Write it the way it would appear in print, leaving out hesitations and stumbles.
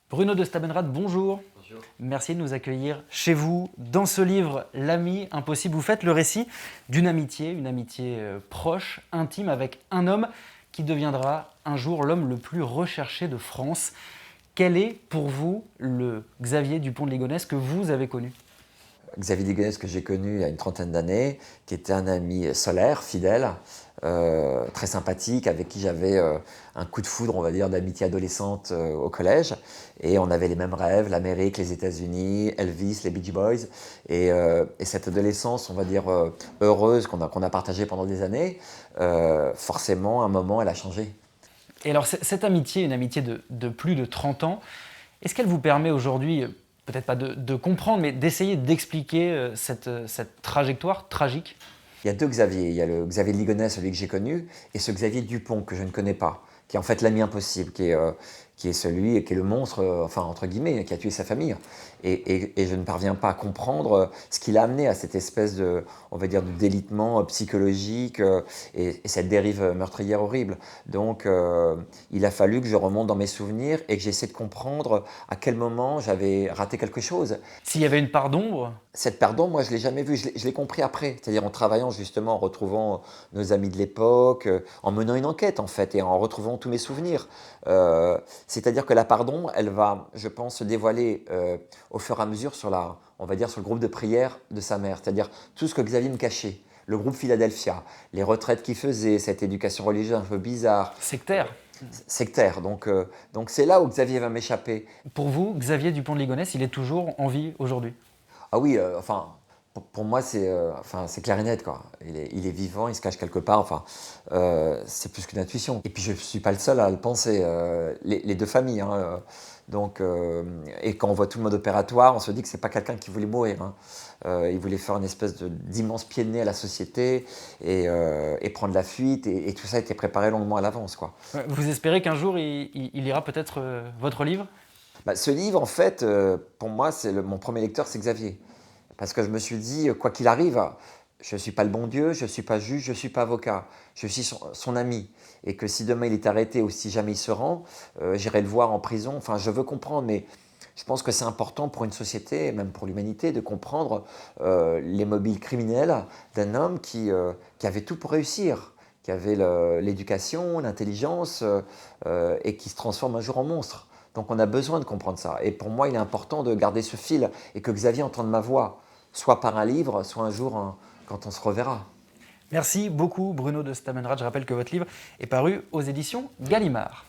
Bruno de Stabenrath, bonjour. Bonjour. Merci de nous accueillir chez vous. Dans ce livre, L'ami impossible, vous faites le récit d'une amitié, une amitié proche, intime, avec un homme qui deviendra un jour l'homme le plus recherché de France. Quel est pour vous le Xavier Dupont de Ligonnès que vous avez connu? Xavier Ligonnès que j'ai connu il y a une trentaine d'années, qui était un ami solaire, fidèle, très sympathique, avec qui j'avais un coup de foudre, on va dire, d'amitié adolescente au collège. Et on avait les mêmes rêves, l'Amérique, les États-Unis, Elvis, les Beach Boys. Et cette adolescence, on va dire, heureuse qu'on a partagée pendant des années, forcément, à un moment, elle a changé. Et alors, cette amitié, une amitié de plus de 30 ans, est-ce qu'elle vous permet aujourd'hui, peut-être pas de comprendre, mais d'essayer d'expliquer cette trajectoire tragique? Il y a deux Xavier. Il y a le Xavier de Ligonnès, celui que j'ai connu, et ce Xavier Dupont que je ne connais pas, qui est en fait l'ami impossible, qui est celui, qui est le monstre, enfin entre guillemets, qui a tué sa famille. Et je ne parviens pas à comprendre ce qui l'a amené à cette espèce de, on va dire, de délitement psychologique et cette dérive meurtrière horrible. Donc il a fallu que je remonte dans mes souvenirs et que j'essaie de comprendre à quel moment j'avais raté quelque chose. S'il y avait une part d'ombre? Cette pardon, moi, je ne l'ai jamais vue, je l'ai compris après, c'est-à-dire en travaillant justement, en retrouvant nos amis de l'époque, en menant une enquête en fait, et en retrouvant tous mes souvenirs. C'est-à-dire que la pardon, elle va, je pense, se dévoiler au fur et à mesure sur on va dire, sur le groupe de prière de sa mère, c'est-à-dire tout ce que Xavier me cachait. Le groupe Philadelphia, les retraites qu'il faisait, cette éducation religieuse un peu bizarre. Sectaire. Sectaire, donc c'est là où Xavier va m'échapper. Pour vous, Xavier Dupont de Ligonnès, il est toujours en vie aujourd'hui? Ah oui, enfin, pour moi, c'est clair et net, quoi. Il est vivant, il se cache quelque part, enfin, c'est plus qu'une intuition. Et puis, je ne suis pas le seul à le penser, les deux familles, hein, donc, et quand on voit tout le mode opératoire, on se dit que c'est pas quelqu'un qui voulait mourir, hein. Il voulait faire une espèce d'immense pied de nez à la société et prendre la fuite, et tout ça était préparé longuement à l'avance, quoi. Vous espérez qu'un jour, il lira peut-être votre livre? Bah, ce livre, en fait, pour moi, mon premier lecteur, c'est Xavier. Parce que je me suis dit, quoi qu'il arrive, je ne suis pas le bon Dieu, je ne suis pas juge, je ne suis pas avocat. Je suis son ami. Et que si demain il est arrêté ou si jamais il se rend, j'irai le voir en prison. Enfin, je veux comprendre, mais je pense que c'est important pour une société, et même pour l'humanité, de comprendre les mobiles criminels d'un homme qui avait tout pour réussir, qui avait l'éducation, l'intelligence, et qui se transforme un jour en monstre. Donc on a besoin de comprendre ça. Et pour moi, il est important de garder ce fil et que Xavier entende ma voix, soit par un livre, soit un jour quand on se reverra. Merci beaucoup Bruno de Stabenrath. Je rappelle que votre livre est paru aux éditions Gallimard.